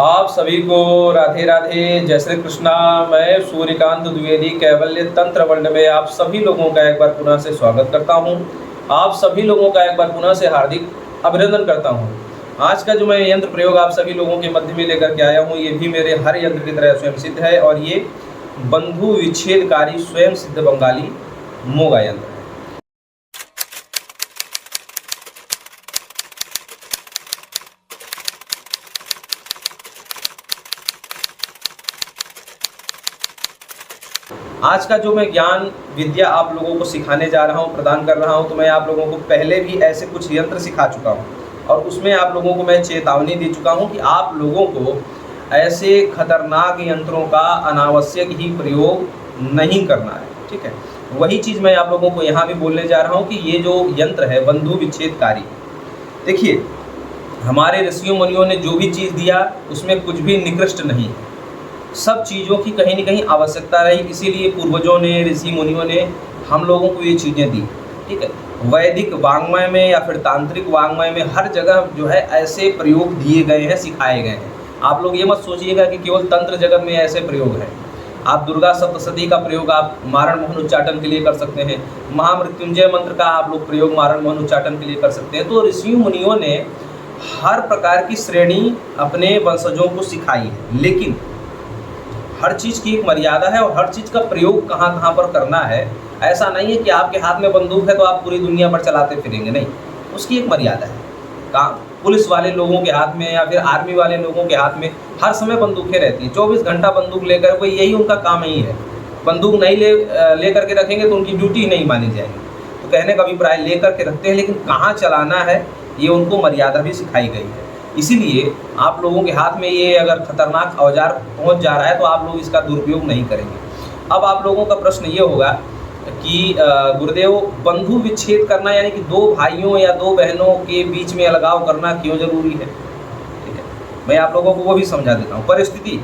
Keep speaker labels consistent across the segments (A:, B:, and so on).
A: आप सभी को राधे राधे, जय श्री कृष्णा। मैं सूर्यकांत द्विवेदी कैवल्य तंत्र वर्ल्ड में आप सभी लोगों का एक बार पुनः से स्वागत करता हूं। आप सभी लोगों का एक बार पुनः से हार्दिक अभिनंदन करता हूं। आज का जो मैं यंत्र प्रयोग आप सभी लोगों के मध्य में लेकर के आया हूं, ये भी मेरे हर यंत्र की तरह स्वयं सिद्ध है और ये बंधु विच्छेदकारी स्वयं सिद्ध बंगाली मोगा यंत्र है। आज का जो मैं ज्ञान विद्या आप लोगों को सिखाने जा रहा हूँ, प्रदान कर रहा हूँ, तो मैं आप लोगों को पहले भी ऐसे कुछ यंत्र सिखा चुका हूँ और उसमें आप लोगों को मैं चेतावनी दे चुका हूँ कि आप लोगों को ऐसे खतरनाक यंत्रों का अनावश्यक ही प्रयोग नहीं करना है। ठीक है, वही चीज़ मैं आप लोगों को यहाँ भी बोलने जा रहा हूँ कि ये जो यंत्र है बंधु विच्छेदकारी, देखिए हमारे ऋषियों मुनियों ने जो भी चीज़ दिया उसमें कुछ भी निकृष्ट नहीं है। सब चीज़ों की कहीं न कहीं आवश्यकता रही, इसीलिए पूर्वजों ने, ऋषि मुनियों ने हम लोगों को ये चीज़ें दी। ठीक है, वैदिक वाङ्मय में या फिर तांत्रिक वाङ्मय में हर जगह जो है ऐसे प्रयोग दिए गए हैं, सिखाए गए हैं। आप लोग ये मत सोचिएगा कि केवल तंत्र जगत में ऐसे प्रयोग हैं। आप दुर्गा सप्तशती का प्रयोग आप मारण मोहन उच्चाटन के लिए कर सकते हैं। महामृत्युंजय मंत्र का आप लोग प्रयोग मारण मोहन उच्चाटन के लिए कर सकते हैं। तो ऋषि मुनियों ने हर प्रकार की श्रेणी अपने वंशजों को सिखाई है, लेकिन हर चीज़ की एक मर्यादा है और हर चीज़ का प्रयोग कहाँ कहाँ पर करना है। ऐसा नहीं है कि आपके हाथ में बंदूक है तो आप पूरी दुनिया पर चलाते फिरेंगे, नहीं, उसकी एक मर्यादा है। काम पुलिस वाले लोगों के हाथ में या फिर आर्मी वाले लोगों के हाथ में हर समय बंदूकें रहती हैं, 24 घंटा बंदूक लेकर, कोई यही उनका काम ही है। बंदूक नहीं ले करके रखेंगे तो उनकी ड्यूटी ही नहीं मानी जाएगी। तो कहने का अभिप्राय लेकर के रखते हैं, लेकिन कहाँ चलाना है ये उनको मर्यादा भी सिखाई गई है। इसीलिए आप लोगों के हाथ में ये अगर खतरनाक औजार पहुंच जा रहा है तो आप लोग इसका दुरुपयोग नहीं करेंगे। अब आप लोगों का प्रश्न ये होगा कि गुरुदेव, बंधु विच्छेद करना यानी कि दो भाइयों या दो बहनों के बीच में अलगाव करना क्यों जरूरी है? ठीक है, मैं आप लोगों को वो भी समझा देता हूँ। परिस्थिति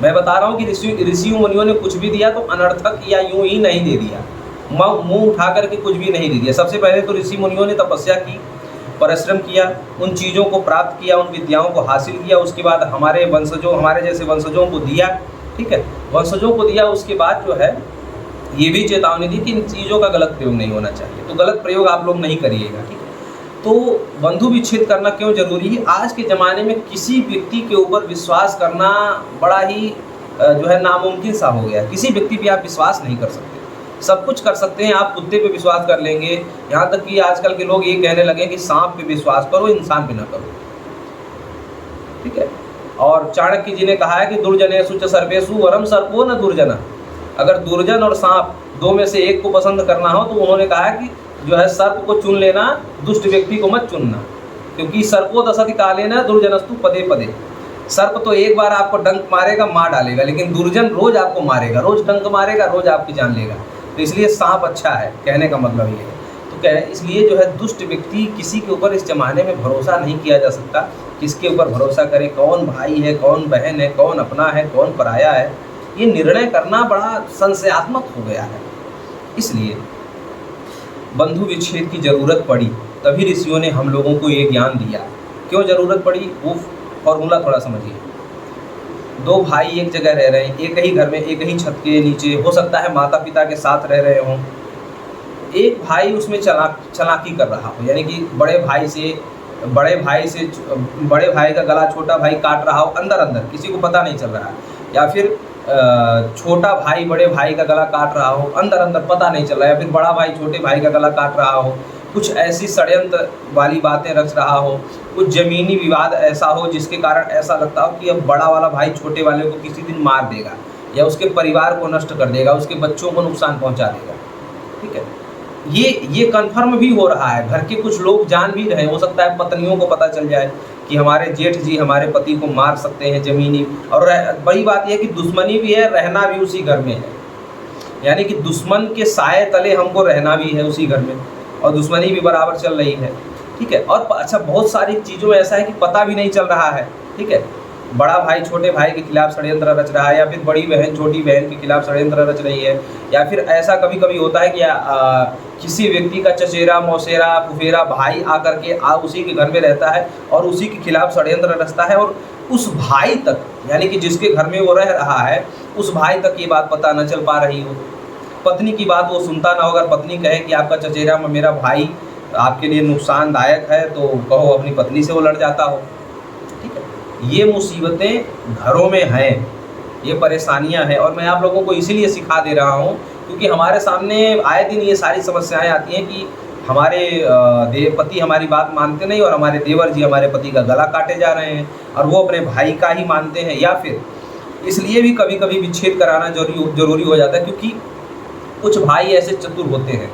A: मैं बता रहा हूँ कि ऋषि मुनियों ने कुछ भी दिया तो अनर्थक या यूं ही नहीं दे दिया, मुँह उठा करके कुछ भी नहीं दे दिया। सबसे पहले तो ऋषि मुनियों ने तपस्या की, परिश्रम किया, उन चीज़ों को प्राप्त किया, उन विद्याओं को हासिल किया, उसके बाद हमारे वंशजों, हमारे जैसे वंशजों को दिया। ठीक है, वंशजों को दिया, उसके बाद जो है ये भी चेतावनी दी कि इन चीज़ों का गलत प्रयोग नहीं होना चाहिए, तो गलत प्रयोग आप लोग नहीं करिएगा। ठीक है, तो बंधु विच्छेद करना क्यों जरूरी है? आज के ज़माने में किसी व्यक्ति के ऊपर विश्वास करना बड़ा ही जो है नामुमकिन सा हो गया। किसी व्यक्ति पे आप विश्वास नहीं कर सकते। सब कुछ कर सकते हैं, आप कुत्ते पे विश्वास कर लेंगे, यहाँ तक कि आजकल के लोग ये कहने लगे कि सांप पे विश्वास करो, इंसान पे ना करो। ठीक है, और चाणक्य जी ने कहा है कि दुर्जनेषु च सर्वेषु वरम सर्पो न दुर्जना। अगर दुर्जन और सांप दो में से एक को पसंद करना हो तो उन्होंने कहा है कि जो है सर्प को चुन लेना, दुष्ट व्यक्ति को मत चुनना, क्योंकि सर्पो दशति कालेन दुर्जनस्तु पदे पदे। सर्प तो एक बार आपको डंक मारेगा, मार डालेगा, लेकिन दुर्जन रोज आपको मारेगा, रोज डंक मारेगा, रोज आपकी जान लेगा। तो इसलिए सांप अच्छा है, कहने का मतलब ये है। तो क्या है, इसलिए जो है दुष्ट व्यक्ति, किसी के ऊपर इस जमाने में भरोसा नहीं किया जा सकता। किसके ऊपर भरोसा करें, कौन भाई है, कौन बहन है, कौन अपना है, कौन पराया है, ये निर्णय करना बड़ा संशयात्मक हो गया है। इसलिए बंधु विच्छेद की जरूरत पड़ी, तभी ऋषियों ने हम लोगों को ये ज्ञान दिया। क्यों जरूरत पड़ी, वो फॉर्मूला थोड़ा समझिए। दो भाई एक जगह रह रहे हैं, एक ही घर में, एक ही छत के नीचे, हो सकता है माता पिता के साथ रह रहे हों। एक भाई उसमें चालाकी कर रहा हो, यानी कि बड़े भाई का गला छोटा भाई काट रहा हो अंदर अंदर, किसी को पता नहीं चल रहा है, या फिर छोटा भाई बड़े भाई का गला काट रहा हो अंदर अंदर, पता नहीं चल रहा है, या फिर बड़ा भाई छोटे भाई का गला काट रहा हो, कुछ ऐसी षड्यंत्र वाली बातें रच रहा हो, कुछ ज़मीनी विवाद ऐसा हो जिसके कारण ऐसा लगता हो कि अब बड़ा वाला भाई छोटे वाले को किसी दिन मार देगा या उसके परिवार को नष्ट कर देगा, उसके बच्चों को नुकसान पहुंचा देगा। ठीक है, ये कन्फर्म भी हो रहा है। घर के कुछ लोग जान भी रहे हैं, हो सकता है पत्नियों को पता चल जाए कि हमारे जेठ जी हमारे पति को मार सकते हैं ज़मीनी। और बड़ी बात यह कि दुश्मनी भी है, रहना भी उसी घर में है, यानी कि दुश्मन के साए तले हमको रहना भी है उसी घर में, और दुश्मनी भी बराबर चल रही है। ठीक है, और अच्छा बहुत सारी चीज़ों में ऐसा है कि पता भी नहीं चल रहा है। ठीक है, बड़ा भाई छोटे भाई के खिलाफ षड्यंत्र रच रहा है, या फिर बड़ी बहन छोटी बहन के खिलाफ षड्यंत्र रच रही है, या फिर ऐसा कभी कभी होता है कि किसी व्यक्ति का चचेरा मौसेरा फुफेरा भाई आकर के उसी के घर में रहता है और उसी के खिलाफ षड्यंत्र रचता है, और उस भाई तक, यानी कि जिसके घर में वो रह रहा है, उस भाई तक ये बात पता न चल पा रही हो। पत्नी की बात वो सुनता ना हो। अगर पत्नी कहे कि आपका चचेरा मेरा भाई आपके लिए नुकसानदायक है, तो कहो अपनी पत्नी से वो लड़ जाता हो। ठीक है, ये मुसीबतें घरों में हैं, ये परेशानियां हैं, और मैं आप लोगों को इसीलिए सिखा दे रहा हूँ क्योंकि हमारे सामने आए दिन ये सारी समस्याएं आती हैं कि हमारे पति हमारी बात मानते नहीं, और हमारे देवर जी हमारे पति का गला काटे जा रहे हैं, और वो अपने भाई का ही मानते हैं। या फिर इसलिए भी कभी कभी विच्छेद कराना जरूरी हो जाता है क्योंकि कुछ भाई ऐसे चतुर होते हैं।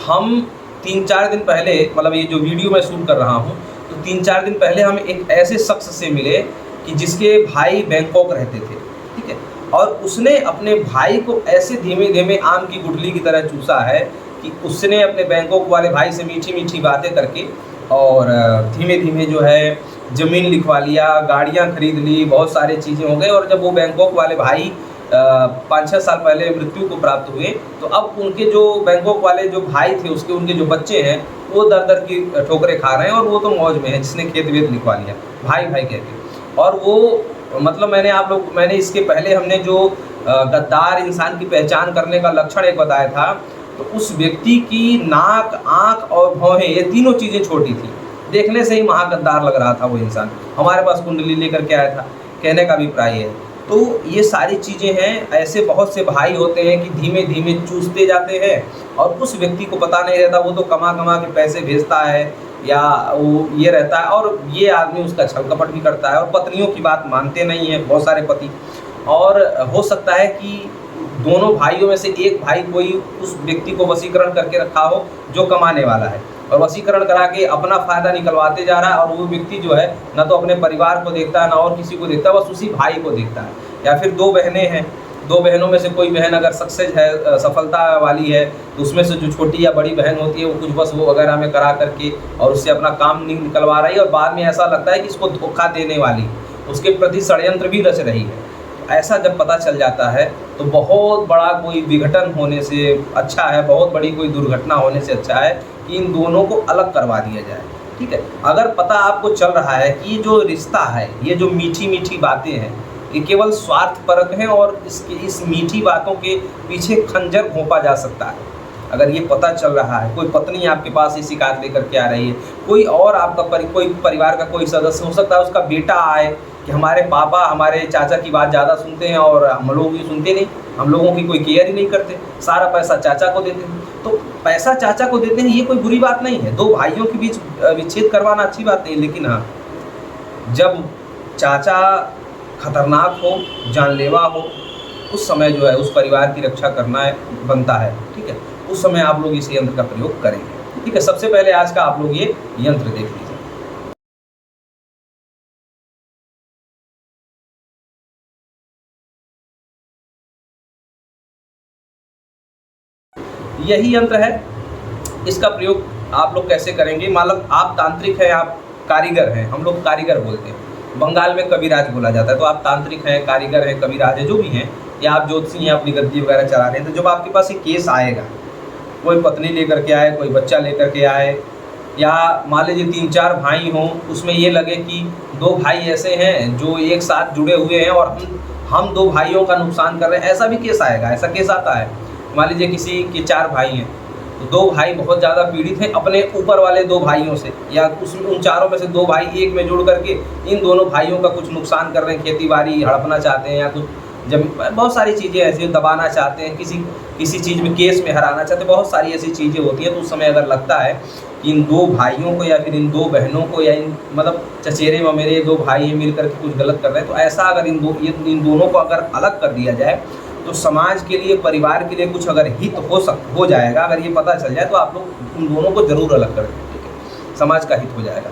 A: हम 3-4 दिन पहले, मतलब ये जो वीडियो मैं शूट कर रहा हूँ, तो 3-4 दिन पहले हम एक ऐसे शख्स से मिले कि जिसके भाई बैंकॉक रहते थे। ठीक है, और उसने अपने भाई को ऐसे धीमे धीमे आम की गुठली की तरह चूसा है कि उसने अपने बैंकॉक वाले भाई से मीठी मीठी बातें करके और धीमे धीमे जो है ज़मीन लिखवा लिया, गाड़ियाँ खरीद ली, बहुत सारी चीज़ें हो गई। और जब वो बैंकॉक वाले भाई 5-6 साल पहले मृत्यु को प्राप्त हुए, तो अब उनके जो बैंकॉक वाले जो भाई थे, उसके उनके जो बच्चे हैं, वो दर दर की ठोकरें खा रहे हैं, और वो तो मौज में है जिसने खेत वेत लिखवा लिया, भाई भाई कहते। और वो मतलब मैंने इसके पहले हमने जो गद्दार इंसान की पहचान करने का लक्षण एक बताया था, तो उस व्यक्ति की नाक, आँख और भौहें, ये तीनों चीज़ें छोटी थी। देखने से ही महागद्दार लग रहा था वो इंसान। हमारे पास कुंडली लेकर के आया था, कहने का अभिप्राय है। तो ये सारी चीज़ें हैं। ऐसे बहुत से भाई होते हैं कि धीमे धीमे चूसते जाते हैं, और उस व्यक्ति को पता नहीं रहता, वो तो कमा कमा के पैसे भेजता है, या वो ये रहता है, और ये आदमी उसका छल कपट भी करता है, और पत्नियों की बात मानते नहीं हैं बहुत सारे पति। और हो सकता है कि दोनों भाइयों में से एक भाई कोई उस व्यक्ति को वशीकरण करके रखा हो जो कमाने वाला है, और वशीकरण करा के अपना फ़ायदा निकलवाते जा रहा है, और वो व्यक्ति जो है ना तो अपने परिवार को देखता है, ना और किसी को देखता है, बस उसी भाई को देखता है। या फिर 2 बहनें हैं, 2 बहनों में से कोई बहन अगर सक्सेस है, सफलता वाली है, तो उसमें से जो छोटी या बड़ी बहन होती है, वो कुछ बस वो वगैरह में करा करके और उससे अपना काम निकलवा रही है, और बाद में ऐसा लगता है कि इसको धोखा देने वाली, उसके प्रति षड्यंत्र भी रच रही है। ऐसा जब पता चल जाता है, तो बहुत बड़ा कोई विघटन होने से अच्छा है, बहुत बड़ी कोई दुर्घटना होने से अच्छा है कि इन दोनों को अलग करवा दिया जाए। ठीक है, अगर पता आपको चल रहा है कि ये जो रिश्ता है, ये जो मीठी मीठी बातें हैं, ये केवल स्वार्थपरक हैं, और इस मीठी बातों के पीछे खंजर घोंपा जा सकता है, अगर ये पता चल रहा है, कोई पत्नी आपके पास ये शिकायत लेकर के आ रही है, कोई और आपका कोई परिवार का कोई सदस्य, हो सकता है उसका बेटा आए कि हमारे पापा, हमारे चाचा की बात ज़्यादा सुनते हैं और हम लोग भी सुनते नहीं, हम लोगों की कोई केयर ही नहीं करते, सारा पैसा चाचा को देते हैं। तो पैसा चाचा को देते हैं, ये कोई बुरी बात नहीं है, 2 भाइयों के बीच विच्छेद करवाना अच्छी बात नहीं, लेकिन हाँ, जब चाचा खतरनाक हो, जानलेवा हो, उस समय जो है उस परिवार की रक्षा करना बनता है। ठीक है, उस समय आप लोग इस यंत्र का प्रयोग करेंगे। ठीक है, सबसे पहले आज का आप लोग ये यंत्र देख लीजिए। यही यंत्र है, इसका प्रयोग आप लोग कैसे करेंगे? मतलब आप तांत्रिक हैं, आप कारीगर हैं, हम लोग कारीगर बोलते हैं, बंगाल में कविराज बोला जाता है। तो आप तांत्रिक हैं, कारीगर हैं, कविराज हैं, जो भी हैं, या आप ज्योतिषी हैं, अपनी गद्दी वगैरह चला रहे हैं, तो जब आपके पास ये केस आएगा, कोई पत्नी लेकर के आए, कोई बच्चा लेकर के आए, या मान लीजिए 3-4 भाई हों, उसमें ये लगे कि 2 भाई ऐसे हैं जो एक साथ जुड़े हुए हैं और हम 2 भाइयों का नुकसान कर रहे हैं, ऐसा भी केस आएगा। ऐसा केस आता है, मान लीजिए किसी के 4 भाई हैं, तो 2 भाई बहुत ज़्यादा पीड़ित हैं अपने ऊपर वाले 2 भाइयों से, या उसमें उन चारों में से 2 भाई एक में जुड़ करके इन दोनों भाइयों का कुछ नुकसान कर रहे हैं, खेती बाड़ी हड़पना चाहते हैं, या कुछ बहुत सारी चीज़ें ऐसी दबाना चाहते हैं, किसी चीज़ में केस में हराना चाहते हैं, बहुत सारी ऐसी चीज़ें होती हैं। तो उस समय अगर लगता है कि इन 2 भाइयों को या फिर इन 2 बहनों को, या इन मतलब चचेरे ममेरे 2 भाई मिल कर के कुछ गलत कर रहे हैं, तो ऐसा अगर इन दोनों को अगर अलग कर दिया जाए, तो समाज के लिए, परिवार के लिए कुछ अगर हित हो जाएगा। अगर ये पता चल जाए तो आप लोग उन दोनों को ज़रूर अलग कर दें। ठीक है, समाज का हित हो जाएगा।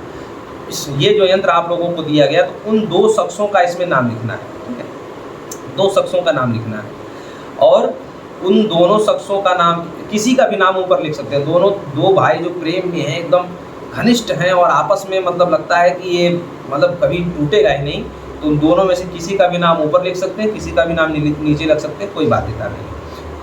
A: ये जो यंत्र आप लोगों को दिया गया, तो उन 2 शख्सों का इसमें नाम लिखना है। ठीक है, 2 शख्सों का नाम लिखना है, और उन दोनों शख्सों का नाम, किसी का भी नाम ऊपर लिख सकते हैं। दोनों 2 भाई जो प्रेम में हैं, एकदम घनिष्ठ हैं, और आपस में मतलब लगता है कि ये मतलब कभी टूटेगा ही नहीं, तो उन दोनों में से किसी का भी नाम ऊपर लिख सकते हैं, किसी का भी नाम नीचे रख सकते हैं, कोई बाध्यता नहीं।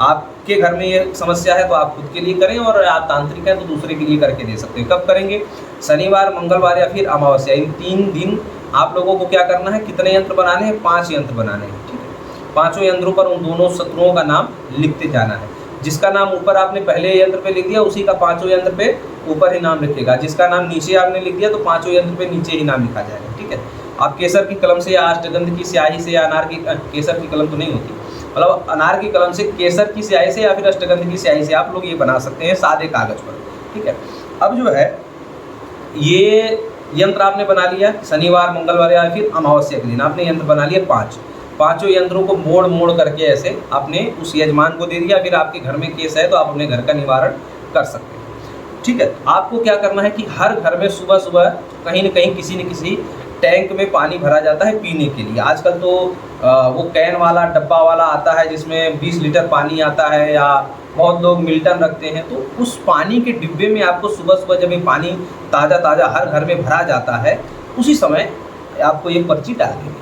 A: आपके घर में ये समस्या है तो आप खुद के लिए करें, और आप तांत्रिक हैं तो दूसरे के लिए करके दे सकते हैं। कब करेंगे? शनिवार, मंगलवार या फिर अमावस्या, इन 3 दिन आप लोगों को क्या करना है, कितने यंत्र बनाने हैं, 5 यंत्र बनाने हैं, ठीक है। 5 यंत्रों पर उन दोनों शत्रुओं का नाम लिखते जाना है। जिसका नाम ऊपर आपने पहले यंत्र पे लिख दिया, उसी का 5 यंत्र पे ऊपर ही नाम लिखेगा। जिसका नाम नीचे आपने लिख दिया, तो 5 यंत्र पे नीचे ही नाम लिखा जाएगा, ठीक है। आप केसर की कलम से या अष्टगंध की स्याही से या अनार की, केसर की कलम तो नहीं होती, मतलब अनार की कलम से, केसर की स्याही से या फिर अष्टगंध की स्याही से आप लोग ये बना सकते हैं सादे कागज पर, ठीक है। अब जो है ये यंत्र आपने बना लिया, शनिवार, मंगलवार या फिर अमावस्या के दिन आपने यंत्र बना लिया 5। पाँचों यंत्रों को मोड़ मोड़ करके ऐसे आपने उस यजमान को दे दिया। फिर आपके घर में केस है तो आप अपने घर का निवारण कर सकते हैं, ठीक है। आपको क्या करना है कि हर घर में सुबह सुबह कहीं न कहीं किसी न किसी टैंक में पानी भरा जाता है पीने के लिए। आजकल तो वो कैन वाला, डब्बा वाला आता है जिसमें 20 लीटर पानी आता है, या बहुत लोग मिल्टन रखते हैं। तो उस पानी के डिब्बे में आपको सुबह सुबह जब ये पानी ताज़ा ताज़ा हर घर में भरा जाता है, उसी समय आपको ये पर्ची डाल देंगे,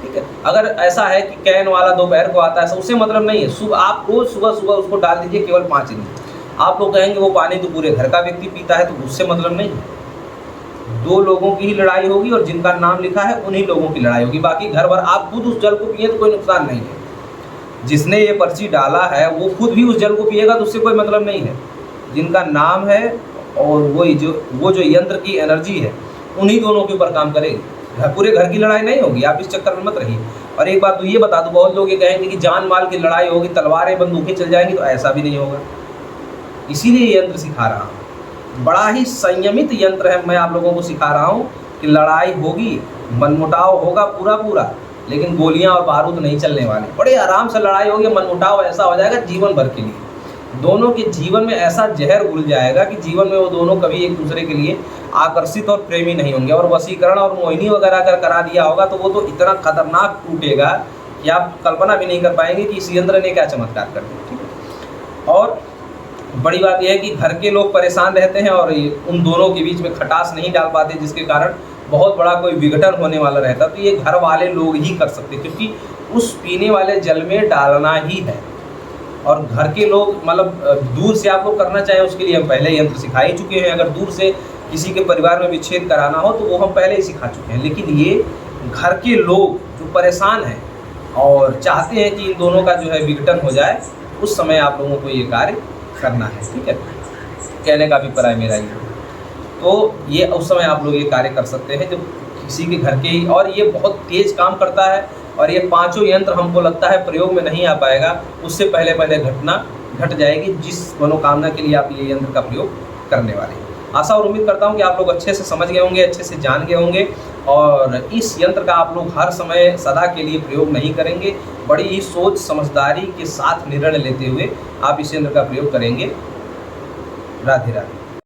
A: ठीक है। अगर ऐसा है कि कैन वाला दोपहर को आता है, उससे मतलब नहीं है। सुबह आप रोज़ सुबह सुबह उसको डाल दीजिए, केवल 5 दिन। आप लोग कहेंगे वो पानी तो पूरे घर का व्यक्ति पीता है, तो उससे मतलब नहीं है। 2 लोगों की ही लड़ाई होगी और जिनका नाम लिखा है उन्हीं लोगों की लड़ाई होगी। बाकी घर भर आप खुद उस जल को पिए तो कोई नुकसान नहीं है। जिसने ये पर्ची डाला है वो खुद भी उस जल को पिएगा तो उससे कोई मतलब नहीं है। जिनका नाम है और वो जो यंत्र की एनर्जी है, उन्हीं दोनों के ऊपर काम करेगी। पूरे घर की लड़ाई नहीं होगी, आप इस चक्कर में मत रहिए। और एक बात तो ये बता दूं, बहुत लोग ये कहेंगे कि जान माल की लड़ाई होगी, तलवारें बंदूकें चल जाएंगी, तो ऐसा भी नहीं होगा। इसीलिए ये यंत्र सिखा रहा हूँ। बड़ा ही संयमित यंत्र है, मैं आप लोगों को सिखा रहा हूँ कि लड़ाई होगी, मनमुटाव होगा पूरा, लेकिन गोलियां और बारूद नहीं चलने वाले। बड़े आराम से लड़ाई होगी, मनमुटाव ऐसा हो जाएगा जीवन भर के लिए। दोनों के जीवन में ऐसा जहर घुल जाएगा कि जीवन में वो दोनों कभी एक दूसरे के लिए आकर्षित और प्रेमी नहीं होंगे। और वशीकरण और मोहिनी वगैरह अगर करा दिया होगा तो वो तो इतना खतरनाक टूटेगा कि आप कल्पना भी नहीं कर पाएंगे कि इस यंत्र ने क्या चमत्कार कर दिया, ठीक है। और बड़ी बात यह है कि घर के लोग परेशान रहते हैं और उन दोनों के बीच में खटास नहीं डाल पाते, जिसके कारण बहुत बड़ा कोई विघटन होने वाला रहता। तो ये घर वाले लोग ही कर सकते, क्योंकि उस पीने वाले जल में डालना ही है। और घर के लोग मतलब दूर से आप लोग करना चाहें उसके लिए हम पहले यंत्र सिखा ही चुके हैं। अगर दूर से किसी के परिवार में विच्छेद कराना हो तो वो हम पहले ही सिखा चुके हैं। लेकिन ये घर के लोग जो परेशान हैं और चाहते हैं कि इन दोनों का जो है विघटन हो जाए, उस समय आप लोगों को ये कार्य करना है, ठीक है। कहने का अभिप्राय मेरा ये। तो ये उस समय आप लोग ये कार्य कर सकते हैं जब किसी के घर के ही, और ये बहुत तेज काम करता है। और ये 5 यंत्र हमको लगता है प्रयोग में नहीं आ पाएगा, उससे पहले घटना घट जाएगी जिस मनोकामना के लिए आप ये यंत्र का प्रयोग करने वाले हैं। आशा और उम्मीद करता हूँ कि आप लोग अच्छे से समझ गए होंगे, अच्छे से जान गए होंगे, और इस यंत्र का आप लोग हर समय सदा के लिए प्रयोग नहीं करेंगे। बड़ी ही सोच समझदारी के साथ निर्णय लेते हुए आप इस यंत्र का प्रयोग करेंगे। राधे राधे।